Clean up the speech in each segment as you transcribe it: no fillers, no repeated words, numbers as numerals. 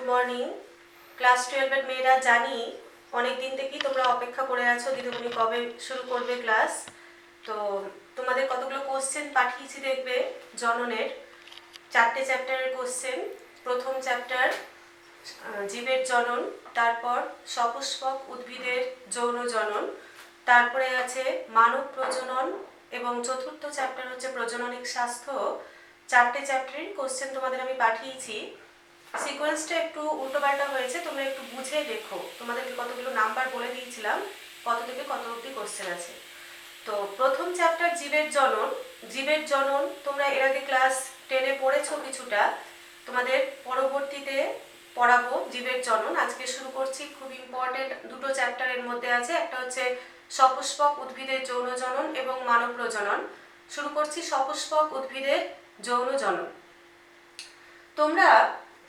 Morning. Class 12 এর মেয়েরা জানি অনেক দিন থেকেই তোমরা অপেক্ষা করে আছো দিদিমণি কবে শুরু করবে ক্লাস। তো তোমাদের কতগুলো কোশ্চেন পাঠিয়েছি দেখবে জননের, 4টে চ্যাপ্টারের কোশ্চেন। প্রথম চ্যাপ্টার জীবের জনন, তারপর সপুষ্পক উদ্ভিদের যৌন জনন, তারপরে আছে মানব প্রজনন এবং চতুর্থ চ্যাপ্টার হচ্ছে প্রজননিক স্বাস্থ্য। 4টে চ্যাপ্টারের কোশ্চেন তোমাদের আমি পাঠিয়েছি। সিকোয়েন্সটা একটু উল্টোপাল্টা হয়েছে, তোমরা একটু বুঝে দেখো। তোমাদেরকে কতগুলো নাম্বার বলে দিয়েছিলাম কত থেকে কত অবধি কোশ্চেন আছে। তো প্রথম চ্যাপ্টার জীবের জনন। জীবের জনন তোমরা এর আগে ক্লাস 10-এ পড়েছো কিছুটা, তোমাদের পরবর্তীতে পড়াবো জীবের জনন। আজকে শুরু করছি, খুব ইম্পর্টেন্ট দুটো চ্যাপ্টারের মধ্যে আছে, একটা হচ্ছে সপুষ্পক উদ্ভিদের যৌন জনন এবং মানব প্রজনন। শুরু করছি সপুষ্পক উদ্ভিদের যৌন জনন। তোমরা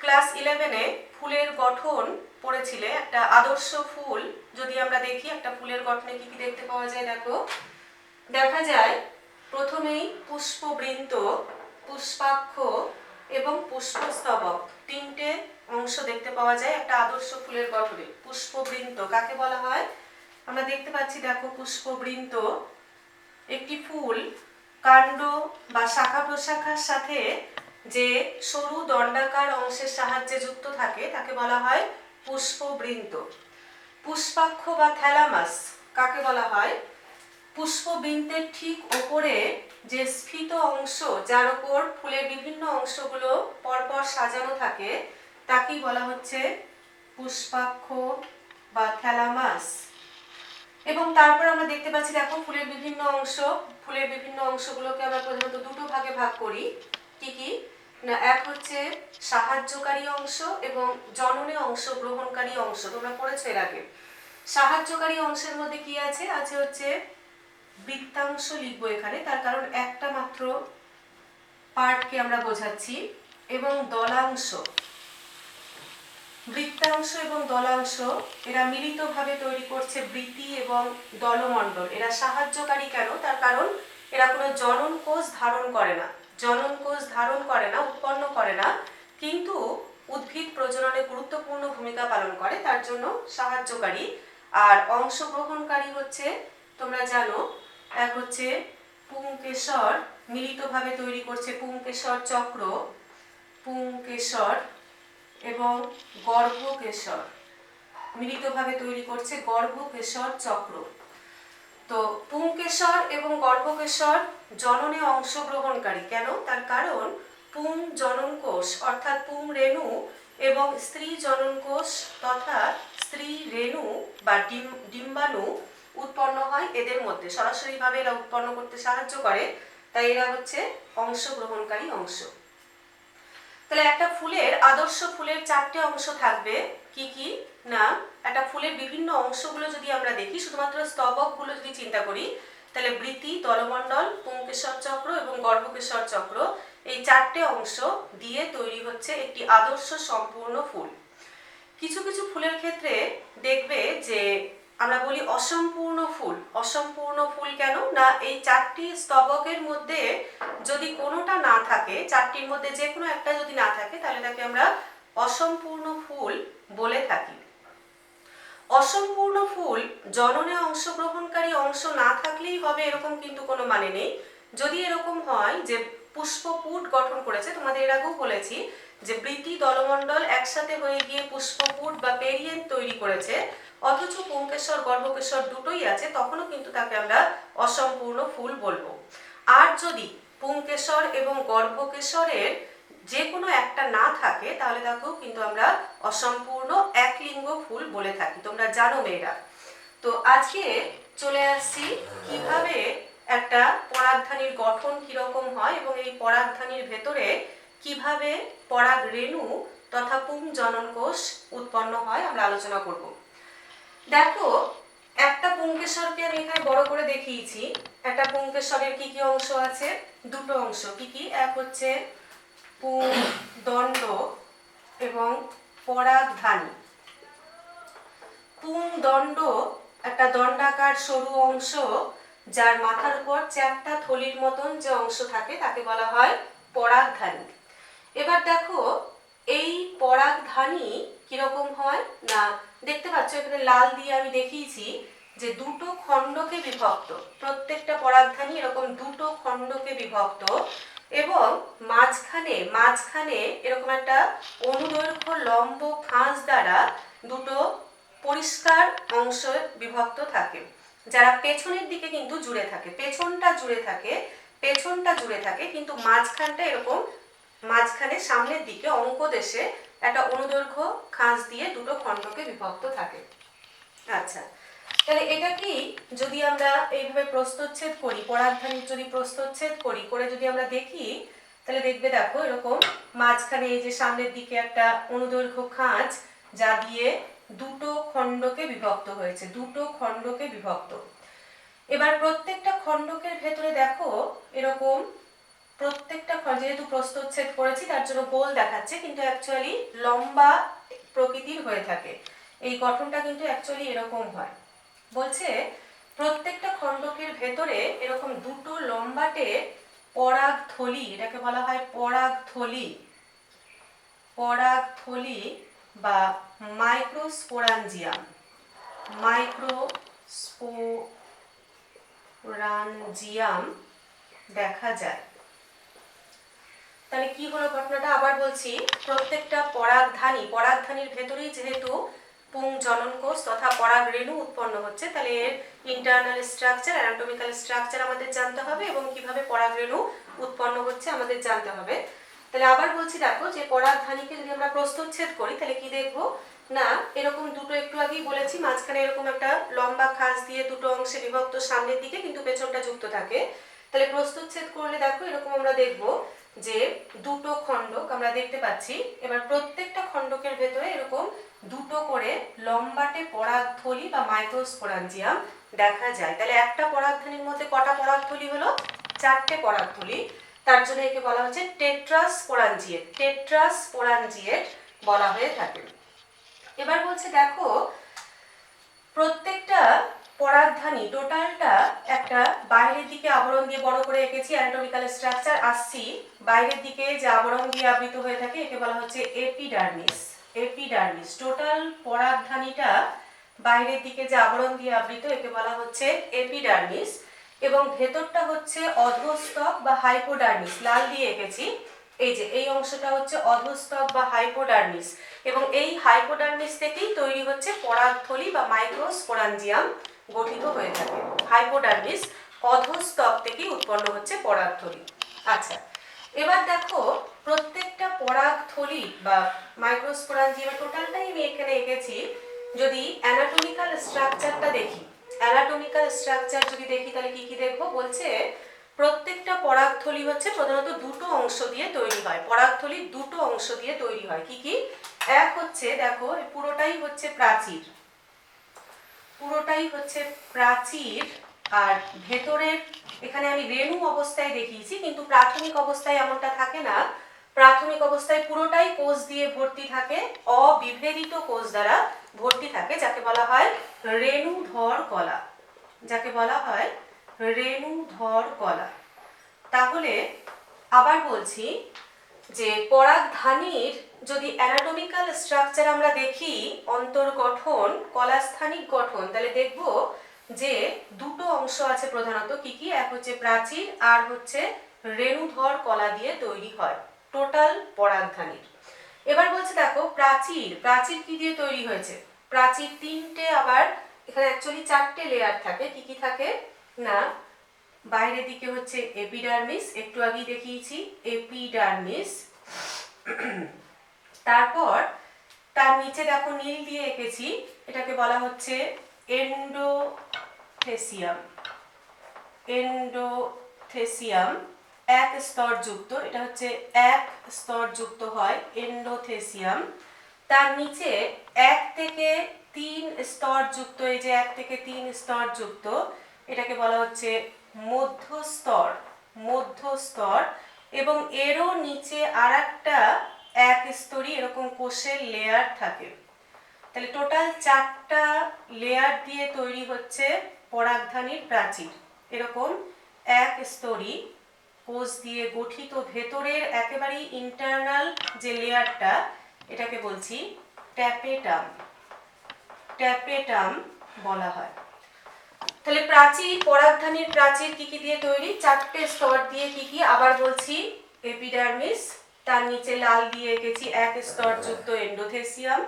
ক্লাস 11-এ ফুলের গঠন পড়েছিলে। একটা আদর্শ ফুল যদি আমরা দেখি, একটা ফুলের গঠনে কি কি দেখতে পাওয়া যায় দেখো। দেখা যায় প্রথমেই পুষ্পবৃন্ত, পুষ্পাক্ষ এবং পুষ্পস্তবক, 3টে অংশ দেখতে পাওয়া যায় একটা আদর্শ ফুলের গঠনে। পুষ্পবৃন্ত কাকে বলা হয় আমরা দেখতে পাচ্ছি, দেখো পুষ্পবৃন্ত একটি ফুল কাণ্ড বা শাখা প্রশাখার সাথে যে সরু দণ্ডাকার অংশের সাহায্যে যুক্ত থাকে তাকে বলা হয় পুষ্পবৃন্ত। পুষ্পাক্ষ বা থ্যালামাস কাকে বলা হয়, পুষ্পবৃন্তের ঠিক ওপরে যে স্ফীত অংশ যার ওপর ফুলের বিভিন্ন অংশগুলো পরপর সাজানো থাকে তাকেই বলা হচ্ছে পুষ্পাক্ষ বা থ্যালামাস। এবং তারপর আমরা দেখতে পাচ্ছি দেখো ফুলের বিভিন্ন অংশ, ফুলের বিভিন্ন অংশগুলোকে আমরা প্রধানত দুটো ভাগে ভাগ করি। কি কি না, এক হচ্ছে সাহায্যকারী অংশ এবং জননে অংশগ্রহণকারী অংশ। তোমরা পড়েছো এর আগে। সাহায্যকারী অংশের মধ্যে কি আছে, আছে হচ্ছে বৃত্তাংশ লিখবো এখানে, তার কারণ একটা মাত্র পার্টকে আমরা বোঝাচ্ছি, এবং দলাংশ। বৃত্তাংশ এবং দলাংশ এরা মিলিতভাবে তৈরি করছে বৃতি এবং দলমণ্ডল। এরা সাহায্যকারী কেন, তার কারণ এরা কোনো জনন কোষ ধারণ করে না, জনন কোষ ধারণ করে না, উৎপন্ন করে না, কিন্তু উদ্ভিদ প্রজননে গুরুত্বপূর্ণ ভূমিকা পালন করে, তার জন্য সাহায্যকারী। আর অংশগ্রহণকারী হচ্ছে তোমরা জানো, এক হচ্ছে পুংকেশর, মিলিতভাবে তৈরি করছে পুংকেশর চক্র, পুংকেশর এবং গর্ভকেশর, মিলিতভাবে তৈরি করছে গর্ভকেশর চক্র। তো পুংকেশর এবং গর্ভকেশর জননে অংশগ্রহণকারী কেন, তার কারণ পুং জনন কোষ অর্থাৎ পুং রেণু এবং স্ত্রী জনন কোষ তথা স্ত্রী রেণু বা ডিম্বাণু উৎপন্ন হয় এদের মধ্যে, সরাসরিভাবে এরা উৎপন্ন করতে সাহায্য করে, তাই এরা হচ্ছে অংশগ্রহণকারী অংশ। তাহলে একটা ফুলের, আদর্শ ফুলের 4টে অংশ থাকবে। কি কি না, একটা ফুলের বিভিন্ন অংশগুলো যদি আমরা দেখি, শুধুমাত্র স্তবকগুলো যদি চিন্তা করি, তাহলে বৃতি, দলমণ্ডল, পুংকেশর চক্র এবং গর্ভকেশর চক্র, এই 4টে অংশ দিয়ে তৈরি হচ্ছে একটি আদর্শ সম্পূর্ণ ফুল। কিছু কিছু ফুলের ক্ষেত্রে দেখবে যে আমরা বলি অসম্পূর্ণ ফুল। অসম্পূর্ণ ফুল কেন না, এই 4টি স্তবকের মধ্যে যদি কোনোটা না থাকে, 4টির মধ্যে যে কোনো একটা যদি না থাকে, তাহলে তাকে আমরা অসম্পূর্ণ ফুল বলে থাকি। অসম্পূর্ণ ফুল জননে অংশগ্রহণকারী অংশ না থাকলেই হবে এরকম কিন্তু কোনো মানে নেই। যদি এরকম হয় যে পুষ্পপুট গঠন করেছে, তোমাদের এর আগেও বলেছি যে বৃতি দলমণ্ডল একসাথে হয়ে গিয়ে পুষ্পপুট বা পেরিয়েন্ট তৈরি করেছে, অথচ পুংকেশর গর্ভকেশর দুটোই আছে, তখনও কিন্তু তাকে আমরা অসম্পূর্ণ ফুল বলবো। আর যদি পুংকেশর এবং গর্ভকেশরের যে কোনো একটা না থাকে, তাহলে তাকেও কিন্তু আমরা অসম্পূর্ণ একলিঙ্গ ফুল বলে থাকি, তোমরা জানো মেয়েরা। তো আজকে চলে আসছি কিভাবে একটা পরাগধানীর গঠন কিরকম হয় এবং এই পরাগধানীর ভেতরে কিভাবে পরাগ রেণু তথা পুং জনন কোষ উৎপন্ন হয় আমরা আলোচনা করব। দেখো, একটা পুংকেশরকে আমি এখানে বড় করে দেখিয়েছি। একটা পুংকেশরের কি কি অংশ আছে, দুটো অংশ। কি কি, এক হচ্ছে পুংদণ্ড এবং পরাগধানী। পুংদণ্ড একটা দণ্ডাকার সরু অংশ, যার মাথার উপর চ্যাপ্টা থলির মতন যে অংশ থাকে তাকে বলা হয় পরাগধানী। এবার দেখো, এই পরাগধানী পরাগধানী কিরকম হয় না, দেখতে পাচ্ছ এখানে লাল দিয়ে আমি দেখিয়েছি যে দুটো খণ্ডকে বিভক্ত, প্রত্যেকটা পরাগধানী এরকম দুটো খণ্ডকে বিভক্ত এবং মাঝখানে এরকম একটা অনুদৈর্ঘ্য লম্ব খাঁজ দ্বারা দুটো পরিষ্কার অংশ বিভক্ত থাকে, যারা পেছনের দিকে কিন্তু জুড়ে থাকে, পেছনটা জুড়ে থাকে কিন্তু মাঝখানটা এরকম মাঝখানে সামনের দিকে অঙ্কদেশে একটা অনুদৈর্ঘ্য খাঁজ দিয়ে দুটো খণ্ডকে বিভক্ত থাকে। আচ্ছা, তাহলে এটা কি যদি আমরা এইভাবে প্রস্থচ্ছেদ করি, পরাগধানীর যদি প্রস্থচ্ছেদ করি করে যদি আমরা দেখি তাহলে দেখবে দেখো এরকম মাঝখানে এই যে সামনের দিকে একটা অনুদৈর্ঘ্য খাঁজ যা দিয়ে দুটো খণ্ডকে বিভক্ত হয়েছে, দুটো খণ্ডকে বিভক্ত। এবার প্রত্যেকটা খণ্ডকের ভেতরে দেখো এরকম প্রত্যেকটা যেহেতু প্রস্থচ্ছেদ করেছি তার জন্য গোল দেখাচ্ছে কিন্তু অ্যাকচুয়ালি লম্বা প্রকৃতির হয়ে থাকে, এই গঠনটা কিন্তু অ্যাকচুয়ালি এরকম হয়। বলছে প্রত্যেকটা খণ্ডকের ভেতরে এরকম দুটো লম্বাটে পরাগথলি, এটাকে বলা হয় পরাগথলি বা মাইক্রোস্পোরাঞ্জিয়াম দেখা যায়। তাহলে কি হলো ঘটনাটা আবার বলছি, প্রত্যেকটা পরাগধানীর ভেতরেই যেহেতু পুংজনন কোষ তথা পরাগ রেণু উৎপন্ন হচ্ছে, তাহলে এর ইন্টারনাল স্ট্রাকচার, অ্যানাটমিক্যাল স্ট্রাকচার আমাদের জানতে হবে এবং কিভাবে পরাগ রেণু উৎপন্ন হচ্ছে আমাদের জানতে হবে। তাহলে আবার বলছি দেখো যে পরাগধানীকে যদি আমরা প্রস্থচ্ছেদ করি তাহলে কি দেখবো না, এরকম দুটো একটু আগেই বলেছি মাঝখানে এরকম একটা লম্বা খাঁজ দিয়ে দুটো অংশে বিভক্ত সামনের দিকে কিন্তু পেছনটা যুক্ত থাকে। তাহলে প্রস্থচ্ছেদ করলে দেখো এরকম আমরা দেখবো যে দুটো খণ্ডক আমরা দেখতে পাচ্ছি। এবার প্রত্যেকটা খণ্ডকের ভেতরে এরকম দুটো করে লম্বাটে পরাগথলি বা মাইক্রোস্পোরাঞ্জিয়াম দেখা যায়। তাহলে একটা পরাগধানীর মধ্যে কটা পরাগথলি হলো? 4টে পরাগথলি, তার জন্য একে বলা হচ্ছে টেট্রাস্পোরাঞ্জিয়েট বলা হয়ে থাকে। এবার বলছে দেখো প্রত্যেকটা পরাগধানী টোটালটা একটা বাইরের দিকে আবরণ দিয়ে বড় করে এঁকেছি, অ্যানাটমিক্যাল স্ট্রাকচার আসছি, বাইরের দিকে যে আবরণ দিয়ে আবৃত হয়ে থাকে একে বলা হচ্ছে এপিডার্মিস। টোটাল পরাগধানীটা বাইরের দিকে যে আবরণ দিয়ে আবৃত একে বলা হচ্ছে এপিডার্মিস এবং ভেতরটা হচ্ছে অধস্তক বা হাইপোডার্মিস, লাল দিয়ে এঁকেছি, এই যে এই অংশটা হচ্ছে অধস্তক বা হাইপোডার্মিস এবং এই হাইপোডার্মিস থেকেই তৈরি হচ্ছে পরাগথলি বা মাইক্রোস্পোরাঞ্জিয়াম গঠিত হয়ে থাকে। হাইপোডার্মিস অধস্তক থেকেই উৎপন্ন হচ্ছে পরাগথলি। আচ্ছা, এবার দেখো প্রত্যেকটা পরাগথলি বা মাইক্রোস্পোরাঞ্জিয়াম টোটালটাই আমি এখানে এঁকেছি। যদি অ্যানাটমিক্যাল স্ট্রাকচারটা দেখি, যদি দেখি তাহলে কি কি দেখবো, বলছে প্রত্যেকটা পরাগথলি হচ্ছে প্রধানত দুটো অংশ দিয়ে তৈরি হয়, পরাগথলির দুটো অংশ দিয়ে তৈরি হয়। কি কি? এক হচ্ছে দেখো পুরোটাই হচ্ছে প্রাচীর আর ভেতরের এখানে আমি রেণু অবস্থায় দেখিয়েছি কিন্তু প্রাথমিক অবস্থায় এমনটা থাকে না, প্রাথমিক অবস্থায় পুরোটাই কোষ দিয়ে ভর্তি থাকে, অবিভেদিত কোষ দ্বারা ভর্তি থাকে, যাকে বলা হয় রেণুধর কলা। তাহলে আবার বলছি যে পরাগধানীর যদি অ্যানাটমিক্যাল স্ট্রাকচার আমরা দেখি, অন্তর্গঠন, কলাস্থানিক গঠন, তাহলে দেখব যে দুটো অংশ আছে প্রধানত। কি কি? এক হচ্ছে প্রাচীর আর হচ্ছে রেণুধর কলা দিয়ে তৈরি হয় টোটাল পরাগধানীর। এবার বলছে দেখো প্রাচীর কি দিয়ে তৈরি হয়েছে? প্রাচীর তিনটে, আবার এখানে অ্যাকচুয়ালি 4টে লেয়ার থাকে। কি কি থাকে না, বাইরের দিকে হচ্ছে এপিডার্মিস, একটু আগেই দেখিয়েছি এপিডার্মিস, তারপর তার নিচে দেখো নীল দিয়ে এঁকেছি, এটাকে বলা হচ্ছে এন্ডোথেসিয়াম, এক স্তর যুক্ত, এটা হচ্ছে এক স্তর যুক্ত হয় এন্ডোথেসিয়াম। তার নিচে 1 থেকে 3 স্তর যুক্ত, এই যে 1 থেকে 3 স্তর যুক্ত, এটাকে বলা হচ্ছে মধ্যস্তর এবং এরও নিচে আরেকটা এক স্তরই এরকম কোষের লেয়ার থাকে। তাহলে টোটাল 4টা লেয়ার দিয়ে তৈরি হচ্ছে পরাগধানীর প্রাচীর, এরকম এক স্তরই কোষ দিয়ে গঠিত। ভেতরের একেবারেই ইন্টারনাল যে লেয়ারটা, এটাকে বলছি ট্যাপেটাম, ট্যাপেটাম বলা হয়। তাহলে প্রাচীর, পরাগধানীর প্রাচীর কি কি দিয়ে তৈরি? 4টে স্তর দিয়ে। কি কি আবার বলছি? এপিডার্মিস, তার নিচে লাল দিয়ে এঁকেছি 1 স্তর যুক্ত এন্ডোথেসিয়াম,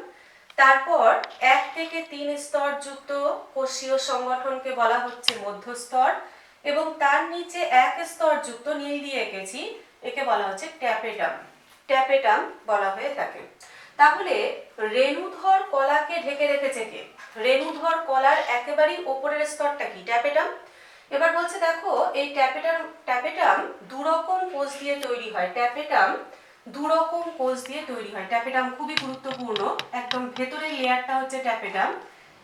তারপর 1 থেকে 3 স্তর যুক্ত কোষীয় সংগঠনকে বলা হচ্ছে মধ্যস্তর, এবং তার নিচে 1 স্তর যুক্ত নীল দিয়ে এঁকেছি, একে বলা হচ্ছে ট্যাপেটাম, ট্যাপেটাম বলা হয়ে থাকে। তাহলে রেণুধর কলাকে ঢেকে রেখেছে কে? রেণুধর কলার একেবারেই উপরের স্তরটা কি? ট্যাপেটাম। এবার বলছে দেখো এই ট্যাপেটাম দুরকম কোষ দিয়ে তৈরি হয়। ট্যাপেটাম দুরকম কোষ দিয়ে তৈরি হয়। ট্যাপেটাম খুবই গুরুত্বপূর্ণ, একদম ভেতরের লেয়ারটা হচ্ছে ট্যাপেটাম।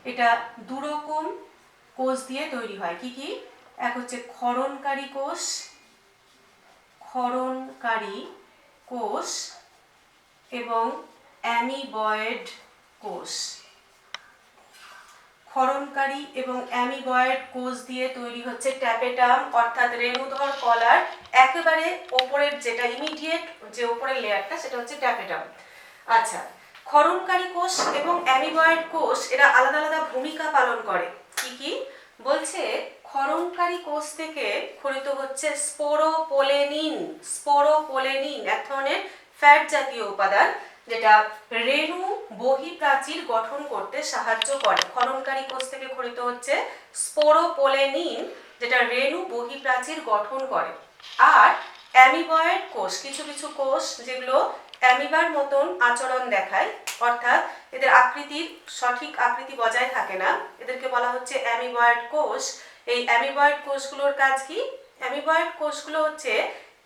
এটা দুরকম কোষ দিয়ে তৈরি হয়। কি কি? এক হচ্ছে ক্ষরণকারী কোষ, ক্ষরণকারী কোষ এবং অ্যামিবয়েড কোষ। ক্ষরণকারী এবং অ্যামিবয়েড কোষ দিয়ে তৈরি হচ্ছে ট্যাপেটাম, অর্থাৎ রেণুধর কলার একেবারে ওপরের যেটা ইমিডিয়েট যে ওপরের লেয়ারটা সেটা হচ্ছে ট্যাপেটাম। আচ্ছা, ক্ষরণকারী কোষ এবং অ্যামিবয়েড কোষ এরা আলাদা আলাদা ভূমিকা পালন করে। কি কি? বলছে ক্ষরণকারী কোষ থেকে ক্ষরিত হচ্ছে স্পোরোপোলেনিন, স্পোরোপোলেনিন এক ধরনের ফ্যাট জাতীয় উপাদান যেটা রেণু বহিঃপ্রাচীর গঠন করতে সাহায্য করে। ক্ষরণকারী কোষ থেকে ক্ষরিত হচ্ছে স্পোরোপোলেনিন যেটা রেণু বহিঃপ্রাচীর গঠন করে। আর অ্যামিবয়েড কোষ, কিছু কিছু কোষ যেগুলো অ্যামিবার মতন আচরণ দেখায়, অর্থাৎ এদের আকৃতির সঠিক আকৃতি বজায় থাকে না, এদেরকে বলা হচ্ছে অ্যামিবয়েড কোষ। এই অ্যামিবয়েড কোষগুলোর কাজ কি? অ্যামিবয়েড কোষগুলো হচ্ছে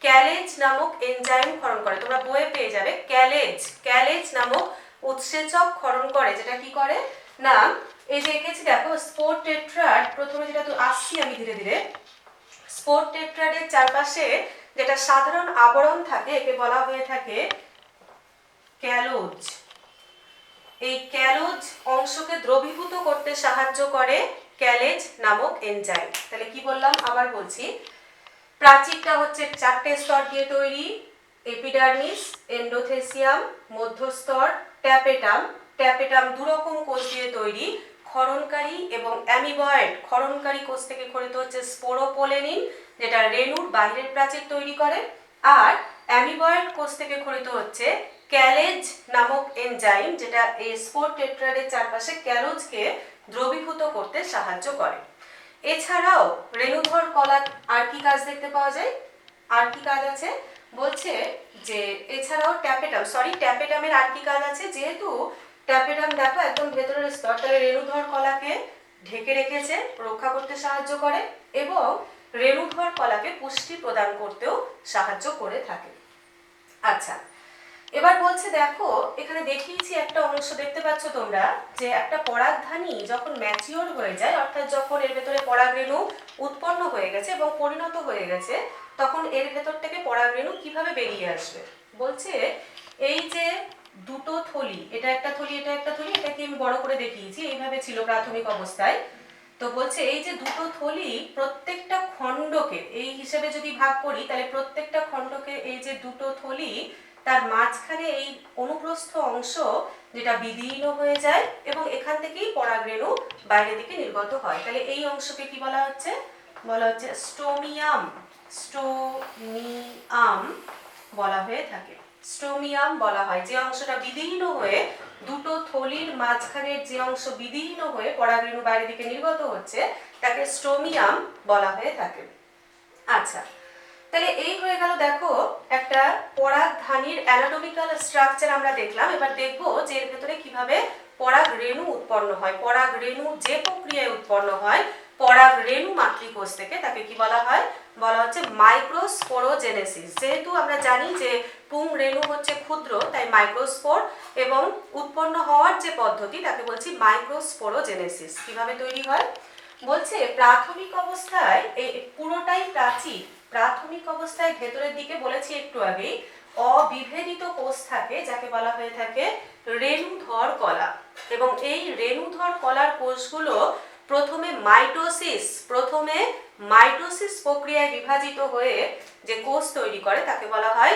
ক্যালেজ নামক এনজাইম ক্ষরণ করে। তোমরা বইয়ে পেয়ে যাবে ক্যালেজ, ক্যালেজ নামক উৎসেচক ক্ষরণ করে, যেটা কি করে না, এই যে এঁকেছি দেখো স্পোর টেট্রাড, প্রথমে যেটা তো আসছি আমি ধীরে ধীরে, স্পোর টেট্রাডের চারপাশে যেটা সাধারণ আবরণ থাকে একে বলা হয়ে থাকে ক্যালোজ। এই ক্যালোজ অংশকে দ্রবীভূত করতে সাহায্য করে ক্যালেজ নামক এনজাইম। তাহলে কি বললাম আবার বলছি, প্রাচীরটা হচ্ছে 4টে স্তর দিয়ে তৈরি, এপিডার্মিস, এন্ডোথেসিয়াম, মধ্যস্তর, ট্যাপেটাম। ট্যাপেটাম দুরকম কোষ দিয়ে তৈরি, ক্ষরণকারী এবং অ্যামিবয়েড। ক্ষরণকারী কোষ থেকে ক্ষরিত হচ্ছে স্পোরোপোলেনিন যেটা রেণুর বাইরের প্রাচীর তৈরি করে, আর অ্যামিবয়েড কোষ থেকে ক্ষরিত হচ্ছে ক্যালেজ নামক এনজাইম যেটা এই স্পোর টেট্রাডের চারপাশে ক্যালোজকে দ্রবীভূত করতে সাহায্য করে। এছাড়াও রেণুধর কলার আর কি কাজ দেখতে পাওয়া যায়? আর কি কাজ আছে? বলছে যে এছাড়াও ট্যাপেটামের আর কি কাজ আছে? যেহেতু ট্যাপেটাম দেখো একদম ভেতরের স্তর, তাহলে রেণুধর কলাকে ঢেকে রেখেছে, রক্ষা করতে সাহায্য করে এবং রেণুধর কলাকে পুষ্টি প্রদান করতেও সাহায্য করে থাকে। আচ্ছা, এবার বলছে দেখো এখানে দেখিয়েছি একটা অংশ দেখতে পাচ্ছ তোমরা, যে একটা পরাগধানী যখন ম্যাচিওর হয়ে যায়, অর্থাৎ যখন এর ভেতরে পরাগরেণু উৎপন্ন হয়ে গেছে এবং পরিণত হয়ে গেছে, তখন এর ভেতর থেকে পরাগরেণু কিভাবে বেরিয়ে আসবে? বলছে এই যে দুটো থলি, এটা একটা থলি, এটা একটা থলি, এটাকে আমি বড় করে দেখিয়েছি, এইভাবে ছিল প্রাথমিক অবস্থায়। তো বলছে এই যে দুটো থলি, প্রত্যেকটা খণ্ডকে এই হিসেবে যদি ভাগ করি, তাহলে প্রত্যেকটা খণ্ডকে এই যে দুটো থলি, তার মাঝখানে এই অনুপ্রস্থ অংশ যেটা বিদীর্ণ হয়ে যায় এবং এখান থেকেই পরাগরেণু বাইরের দিকে নির্গত হয়। তাহলে এই অংশকে কি বলা হচ্ছে? বলা হচ্ছে স্টোমিয়াম, স্টোমিয়াম বলা হয়ে থাকে। স্টোমিয়াম বলা হয় যে অংশটা বিদীর্ণ হয়ে, দুটো থলির মাঝখানের যে অংশ বিদীর্ণ হয়ে পরাগরেণু বাইরের দিকে নির্গত হচ্ছে, তাকে স্টোমিয়াম বলা হয়ে থাকে। আচ্ছা, তাহলে এই হয়ে গেল দেখো একটা পরাগধানীর অ্যানাটমিক্যাল স্ট্রাকচার আমরা দেখলাম। এবার দেখবো যে এর ভেতরে কিভাবে পরাগরেণু উৎপন্ন হয়। পরাগরেণু যে প্রক্রিয়ায় উৎপন্ন হয় পরাগরেণু মাতৃকোষ থেকে, তাকে কি বলা হয়? বলা হচ্ছে মাইক্রোস্পোরোজেনেসিস। যেহেতু আমরা জানি যে পুংরেণু হচ্ছে ক্ষুদ্র, তাই মাইক্রোস্পোর, এবং উৎপন্ন হওয়ার যে পদ্ধতি তাকে বলছি মাইক্রোস্পোরোজেনেসিস। কিভাবে তৈরি হয়? বলছে প্রাথমিক অবস্থায় এই পুরোটাই প্রাচীর। প্রাথমিক অবস্থায় ভেতরের দিকে বলেছি একটু আগেই অবিভেদিত কোষ থাকে, যাকে বলা হয়ে থাকে রেণুধর কলা। এবং এই রেণুধর কলার কোষগুলো প্রথমে মাইটোসিস প্রক্রিয়ায় বিভাজিত হয়ে যে কোষ তৈরি করে তাকে বলা হয়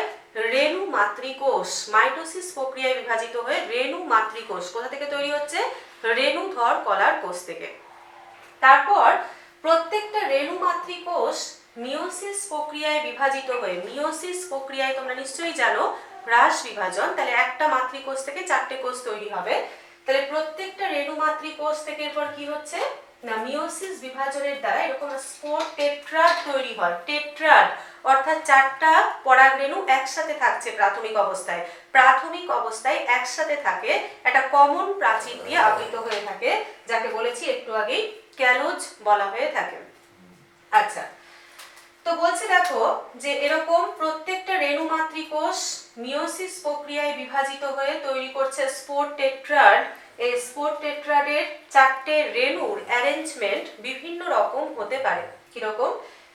রেণু মাতৃকোষ, মাইটোসিস প্রক্রিয়ায় বিভাজিত হয়ে রেণু মাতৃকোষ কোথা থেকে তৈরি হচ্ছে? রেণুধর কলার কোষ থেকে। তারপর প্রত্যেকটা রেণু মাতৃকোষ মিওসিস প্রক্রিয়ায় বিভাজিত হয়ে, মিওসিস প্রক্রিয়ায় তোমরা নিশ্চয়ই জানো হ্রাস বিভাজন, তাহলে একটা মাতৃকোষ থেকে 4টে কোষ তৈরি হবে। তাহলে প্রত্যেকটা রেণু মাতৃকোষ থেকে এরপর কি হচ্ছে না, মিওসিস বিভাজনের দ্বারা এরকম স্পোর টেট্রাড তৈরি হয়। টেট্রাড অর্থাৎ 4টা পরাগ রেণু একসাথে থাকছে প্রাথমিক অবস্থায়, প্রাথমিক অবস্থায় একসাথে থাকে, একটা কমন প্রাচীর দিয়ে আবৃত হয়ে থাকে, যাকে বলেছি একটু আগেই ক্যালোজ বলা হয়ে থাকে। আচ্ছা, তো বলছে দেখো যে এরকম প্রত্যেকটা রেণু মাতৃকোষ মিওসিস প্রক্রিয়ায় বিভাজিত হয়ে তৈরি করছে স্পোর টেট্রাড। এই স্পোর টেট্রাডের 4টে রেণুর অ্যারেঞ্জমেন্ট বিভিন্ন রকম হতে পারে। কিরকম?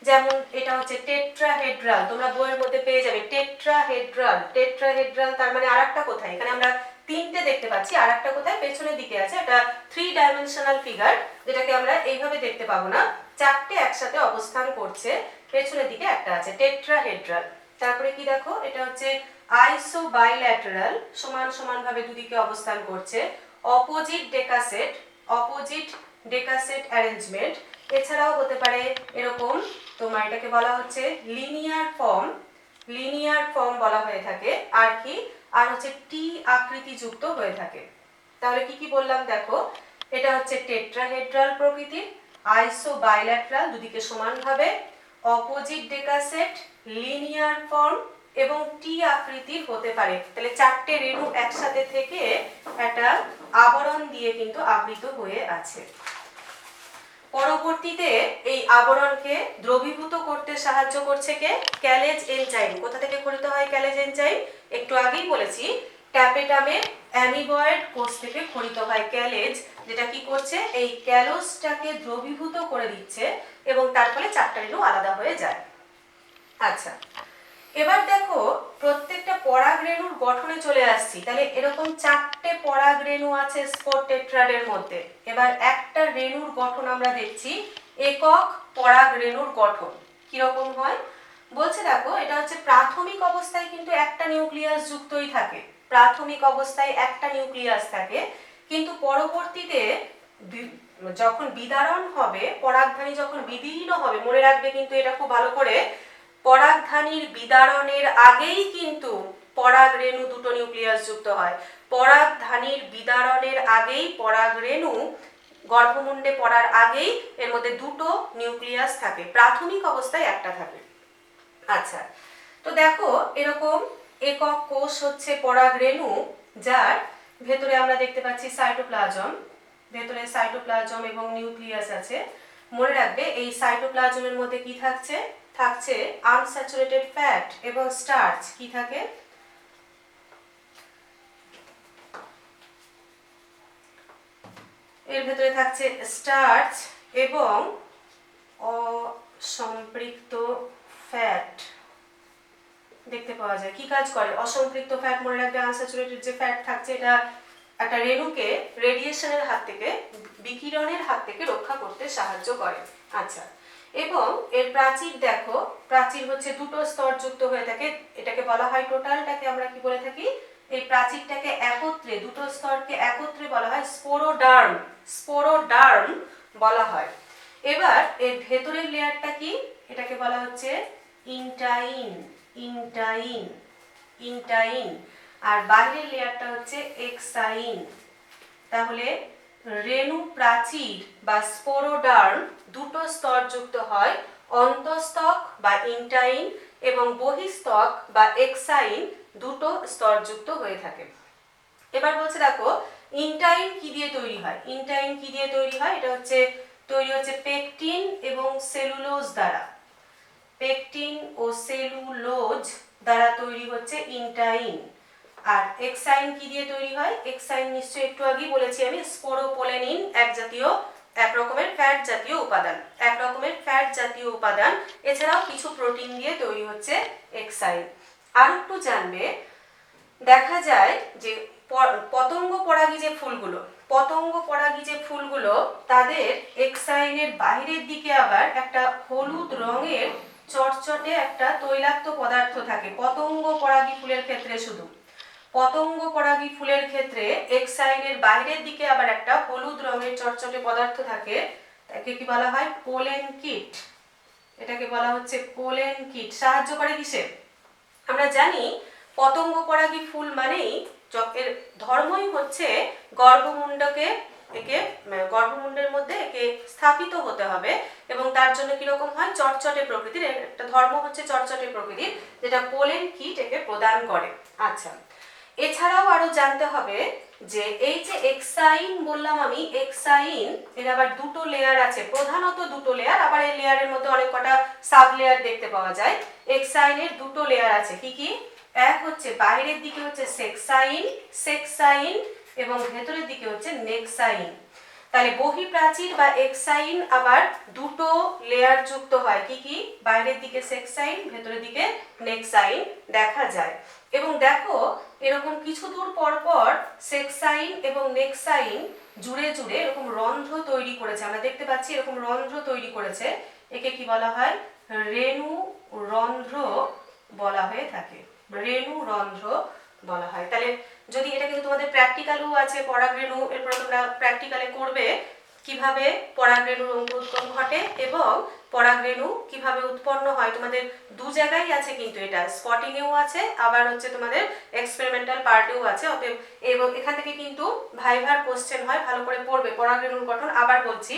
যেমন এটা হচ্ছে টেট্রাহেড্রাল, তোমরা বইয়ের মধ্যে পেয়ে যাবে টেট্রাহেড্রাল। টেট্রাহেড্রাল তার মানে আরেকটা কোথায়? এখানে আমরা 3টে দেখতে পাচ্ছি, আরেকটা কোথায়? পেছনের দিকে আছে, এটা 3 ডাইমেনশনাল ফিগার, যেটাকে আমরা এইভাবে দেখতে পাবো না, 4টে একসাথে অবস্থান করছে, পেছনের দিকে একটা আছে টেট্রাহেড্রাল। তারপরে কি দেখো, এটা হচ্ছে আইসোবাইল্যাটারাল, সমান সমান ভাবে দুদিকে অবস্থান করছে, অপোজিট ডেকাসেট, অপোজিট ডেকাসেট অ্যারেঞ্জমেন্ট। এছাড়াও হতে পারে এরকম, তোমার এটাকে বলা হচ্ছে লিনিয়ার ফর্ম, লিনিয়ার ফর্ম বলা হয়ে থাকে। আর কি? আর হচ্ছে টি আকৃতি যুক্ত হয়ে থাকে। তাহলে কি কি বললাম দেখো, এটা হচ্ছে টেট্রাহেড্রাল প্রকৃতির, আইসোবাইল্যাটারাল দুদিকে সমানভাবে, অপোজিট ডেকাসেট, লিনিয়ার ফর্ম এবং টি আকৃতির হতে পারে। তাহলে 4টে রেণু একসাথে থেকে একটা আবরণ দিয়ে কিন্তু আবৃত হয়ে আছে। পরবর্তীতে এই আবরণকে দ্রবীভূত করতে সাহায্য করছে কে? ক্যালেজ এনজাইম। কোথা থেকে খরিত হয় ক্যালেজ এনজাইম? একটু আগেই বলেছি, ট্যাপেটামের অ্যামিবয়েড কোষ থেকে খরিত হয় ক্যালেজ, যেটা কি করছে, এই ক্যালোজটাকে দ্রবীভূত করে দিচ্ছে এবং তার ফলে 4টা রেণু আলাদা হয়ে যায়। আচ্ছা, এবার দেখো প্রত্যেকটা পরাগ রেণুর গঠনে চলে আসছি। তাহলে এরকম 4টে পরাগ রেণু আছে স্পোর টেট্রাডের মধ্যে। এবার একটা রেণুর গঠন আমরা দেখছি, একক পরাগ রেণুর গঠন কিরকম হয় বলছে দেখো, এটা হচ্ছে প্রাথমিক অবস্থায় কিন্তু একটা নিউক্লিয়াস যুক্তই থাকে, প্রাথমিক অবস্থায় একটা নিউক্লিয়াস থাকে, কিন্তু পরবর্তীতে যখন বিদারণ হবে, পরাগধানী যখন বিদীর্ণ হবে, মনে রাখবে কিন্তু এটা খুব ভালো করে, পরাগধানীর বিদারণের আগেই কিন্তু পরাগ রেণু দুটো নিউক্লিয়াস যুক্ত হয়। পরাগধানীর বিদারণের আগেই পরাগ রেণু গর্ভমুণ্ডে পড়ার আগেই এর মধ্যে দুটো নিউক্লিয়াস থাকে, প্রাথমিক অবস্থায় একটা থাকে। আচ্ছা, তো দেখো এরকম একক কোষ হচ্ছে পরাগ রেণু, যার ভেতরে আমরা দেখতে পাচ্ছি সাইটোপ্লাজম, ভেতরে সাইটোপ্লাজম এবং নিউক্লিয়াস আছে। মনে রাখবে এই সাইটোপ্লাজমের মধ্যে কি থাকছে? থাকছে আনস্যাচুরেটেড ফ্যাট এবং স্টার্চ। কি থাকে? এর ভেতরে থাকছে স্টার্চ এবং অসম্পৃক্ত ফ্যাট দেখতে পাওয়া যায়। কি কাজ করে অসম্পৃক্ত ফ্যাট? মনে রাখবে আনস্যাচুরেটেড যে ফ্যাট থাকছে, এটা একটা রেণুকে রেডিয়েশনের হাত থেকে, বিকিরণের হাত থেকে রক্ষা করতে সাহায্য করে। আচ্ছা, এবং এর প্রাচীর দেখো, প্রাচীর হচ্ছে দুটো স্তর যুক্ত হয়ে থাকে, এটাকে বলা হয়, টোটালটাকে আমরা কি বলে থাকি, এই প্রাচীরটাকে একত্রে, দুটো স্তরকে একত্রে বলা হয় স্পোরোডার্ম, স্পোরোডার্ম বলা হয়। এবার এর ভেতরের লেয়ারটা কি? এটাকে বলা হচ্ছে ইন্টাইন, ইন্টাইন, ইন্টাইন, আর বাইরের লেয়ারটা হচ্ছে এক্সাইন। তাহলে রেণু প্রাচীর বা স্পোরোডার্ম দুটো স্তর যুক্ত হয়, অন্তঃস্তক বা ইন্টাইন এবং বহিঃস্তক বা এক্সাইন দুটো স্তর যুক্ত হয়ে থাকে। এবার বলছে দেখো ইন্টাইন কি দিয়ে তৈরি হয়? ইন্টাইন কি দিয়ে তৈরি হয়? এটা হচ্ছে তৈরি হচ্ছে পেকটিন এবং সেলুলোজ দ্বারা, পেকটিন ও সেলুলোজ দ্বারা তৈরি হচ্ছে ইন্টাইন। আর এক্সাইন কি দিয়ে তৈরি হয়? এক্সাইন নিশ্চয়ই একটু আগেই বলেছি আমি, স্পোরোপোলেনিন, এক রকমের ফ্যাট জাতীয় উপাদান, এক রকমের ফ্যাট জাতীয় উপাদান। এছাড়াও কিছু প্রোটিন দিয়ে তৈরি হচ্ছে এক্সাইন। আর একটু জানবে, দেখা যায় যে পতঙ্গ পরাগী যে ফুলগুলো, পতঙ্গ পরাগী যে ফুলগুলো, তাদের এক্সাইনের বাইরের দিকে আবার একটা হলুদ রঙের চটচটে একটা তৈলাক্ত পদার্থ থাকে পতঙ্গ পরাগী ফুলের ক্ষেত্রে। শুধু পতঙ্গ পরাগী ফুলের ক্ষেত্রে এক্সাইনের বাইরের দিকে আবার একটা হলুদ রঙের চটচটে পদার্থ থাকে, তাকে কি বলা হয়? Pollen kit. এটাকে বলা হচ্ছে পোলেন কিট। সাহায্য করে কিসে? আমরা জানি পতঙ্গ পরাগী ফুল মানেই এর ধর্মই হচ্ছে গর্ভমুণ্ডকে গর্ভমুণ্ডের মধ্যে একে স্থাপিত হতে হবে, এবং তার জন্য কিরকম হয়? চটচটে প্রকৃতির একটা ধর্ম হচ্ছে চটচটে প্রকৃতির, যেটা পোলেন কিট একে প্রদান করে। আচ্ছা, এছাড়াও আরো জানতে হবে যে এই যে এক্সাইন বললাম আমি, এক্সাইন এর আবার দুটো লেয়ার আছে, প্রধানত দুটো লেয়ার, আবার এই লেয়ারের মধ্যে অনেক কটা সাব লেয়ার দেখতে পাওয়া যায়। এক্সাইনের দুটো লেয়ার আছে, কি কি? এক হচ্ছে বাইরের দিকে হচ্ছে সেক্সাইন এবং ভেতরের দিকে হচ্ছে নেক্সাইন। তাহলে বহিঃপ্রাচীর বা এক্সাইন আবার দুটো লেয়ার যুক্ত হয়, কি কি? বাইরের দিকে সেক্সাইন, ভেতরের দিকে নেক্সাইন দেখা যায়। এবং দেখো এরকম কিছু দূর পর পর সেক্সাইন এবং নেক্সাইন জুড়ে জুড়ে এরকম রন্ধ্র তৈরি করেছে, আমরা দেখতে পাচ্ছি এরকম রন্ধ্র তৈরি করেছে। একে কি বলা হয়? রেণু রন্ধ্র বলা হয়ে থাকে, রেণু রন্ধ্র বলা হয়। তাহলে যদি এটা কিন্তু তোমাদের প্র্যাকটিক্যালও আছে, পরাগরেণু, এরপরে তোমরা প্র্যাকটিক্যালে করবে কিভাবে পরাগরেণুর অঙ্কুরোদ্গম ঘটে এবং পরাগরেণু কিভাবে উৎপন্ন হয়। তোমাদের দু জায়গায় আছে কিন্তু, এটা স্পটিং এও আছে, আবার হচ্ছে তোমাদের এক্সপেরিমেন্টাল পার্টেও আছে। অতএব এবং এখান থেকে কিন্তু ভাইভার কোশ্চেন হয়, ভালো করে পড়বে পরাগরেণুর গঠন। আবার বলছি,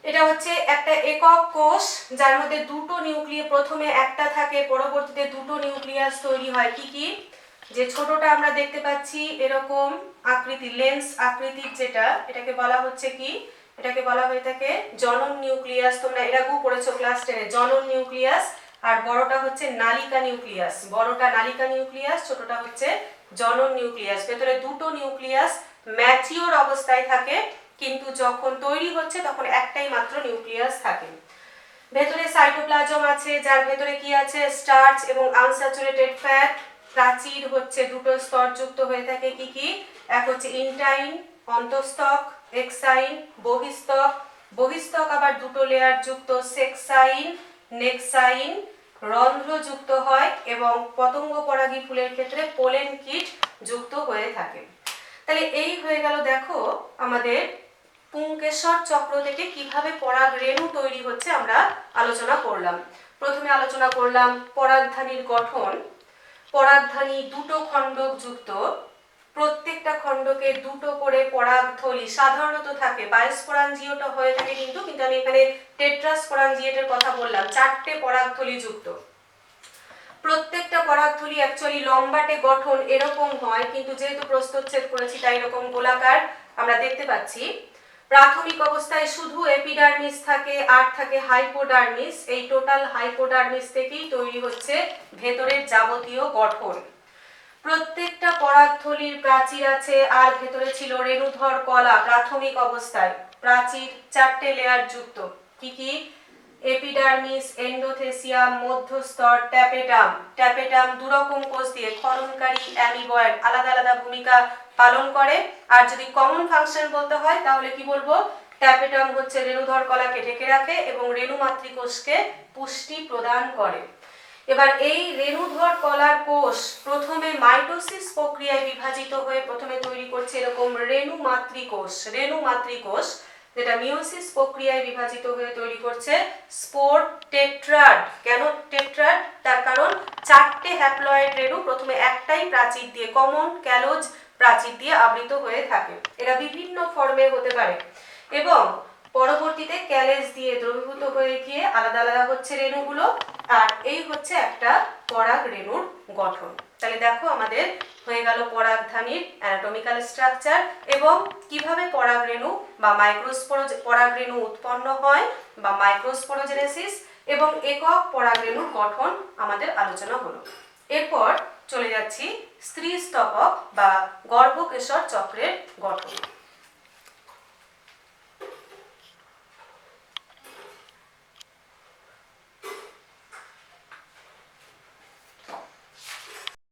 এটা হচ্ছে একটা একক কোষ যার মধ্যে দুটো নিউক্লিয়াস, প্রথমে একটা থাকে, পরবর্তীতে দুটো নিউক্লিয়াস তৈরি হয়। কি কি? যে ছোটটা আমরা দেখতে পাচ্ছি এরকম আকৃতি, লেন্স আকৃতির যেটা, এটাকে বলা হচ্ছে কি? এটাকে বলা হয়ে থাকে জনন নিউক্লিয়াস। তোমরা এর আগেও পড়েছো ক্লাস 10-এ, জনন নিউক্লিয়াস। আর বড়টা হচ্ছে নালিকা নিউক্লিয়াস, বড়টা নালিকা নিউক্লিয়াস, ছোটটা হচ্ছে জনন নিউক্লিয়াস। ভেতরে দুটো নিউক্লিয়াস ম্যাচিওর অবস্থায় থাকে, কিন্তু যখন তৈরি হচ্ছে তখন একটাই মাত্র নিউক্লিয়াস থাকে। ভেতরে সাইটোপ্লাজম আছে, যার ভেতরে কি আছে? স্টার্চ এবং আনস্যাচুরেটেড ফ্যাট। প্রাচীর হচ্ছে দুটো স্তর যুক্ত হয়ে থাকে, কি কি? এক হচ্ছে ইনটাইন অন্তঃস্তক, এক্সাইন বহিস্তক। বহিস্তক আবার দুটো লেয়ার যুক্ত, সেক্সাইন নেক্সাইন, রন্ধ্র যুক্ত হয় এবং পতঙ্গ পরাগী ফুলের ক্ষেত্রে পোলেন কিট যুক্ত হয়ে থাকে। তাহলে এই হয়ে গেল দেখো আমাদের পুংকেশর চক্র থেকে কিভাবে পরাগরেণু তৈরি হচ্ছে আমরা আলোচনা করলাম। প্রথমে আলোচনা করলাম পরাগধানীর গঠন। পরাগধানী দুটো খণ্ডক যুক্ত, প্রত্যেকটা খণ্ডকে দুটো করে পরাগথলি সাধারণত থাকে, বাইস্পোরাঞ্জিওটা হয়ে থাকে কিন্তু আমি এখানে টেট্রাস্পোরাঞ্জিয়েটের কথা বললাম, চারটে পরাগথলি যুক্ত। প্রত্যেকটা পরাগথলি অ্যাকচুয়ালি লম্বাটে গঠন এরকম হয়, কিন্তু যেহেতু প্রস্থচ্ছেদ করেছি তাই এরকম গোলাকার আমরা দেখতে পাচ্ছি। প্রাথমিক অবস্থায় শুধু এপিডার্মিস থাকে আর থাকে হাইপোডার্মিস। এই টোটাল হাইপোডার্মিস থেকেই তৈরি হচ্ছে ভেতরের যাবতীয় গঠন। প্রত্যেকটা পরাগথলির প্রাচীর আছে আর ভেতরে ছিল রেণুধর কলা। প্রাথমিক অবস্থায় প্রাচীর চারটে লেয়ার যুক্ত, কি কি? এপিডার্মিস, এন্ডোথেসিয়াম, মধ্যস্তর, ট্যাপেটাম। ট্যাপেটাম দুরকম কোষ দিয়ে, ক্ষরণকারী, অ্যামিবয়েড, আলাদা আলাদা ভূমিকা পালন করে। আর যদি কমন ফাংশন বলতে হয় তাহলে কি বলবো? ট্যাপেটাম হচ্ছে রেণুধর কলাকে ঢেকে রাখে এবং রেণু মাতৃকোষকে পুষ্টি প্রদান করে। এবার এই রেণুধর কলার কোষ প্রথমে মাইটোসিস প্রক্রিয়ায় বিভাজিত হয়ে প্রথমে তৈরি করছে এরকম রেণু মাতৃকোষ। রেণু মাতৃকোষ যেটা মিওসিস প্রক্রিয়ায় বিভাজিত হয়ে তৈরি করছে স্পোর টেট্রাড। কেন টেট্রাড? তার কারণ চারটে হ্যাপ্লয়েড রেণু প্রথমে একটাই প্রাচীর দিয়ে, কমন ক্যালোজ প্রাচীর দিয়ে আবৃত হয়ে থাকে। এরা বিভিন্ন ফর্মে হতে পারে এবং পরবর্তীতে ক্যালেজ দিয়ে দ্রবীভূত হয়ে গিয়ে আলাদা আলাদা হচ্ছে রেণুগুলো। আর এই হচ্ছে একটা পরাগ রেণুর গঠন। তাহলে দেখো আমাদের হয়ে গেল পরাগধানীর অ্যানাটমিক্যাল স্ট্রাকচার এবং কিভাবে পরাগরেণু বা পরাগরেণু উৎপন্ন হয় বা মাইক্রোস্পোরোজেনেসিস এবং একক পরাগরেণুর গঠন আমাদের আলোচনা হলো। এরপর চলে যাচ্ছি স্ত্রী স্তবক বা গর্ভকেশর চক্রের গঠন।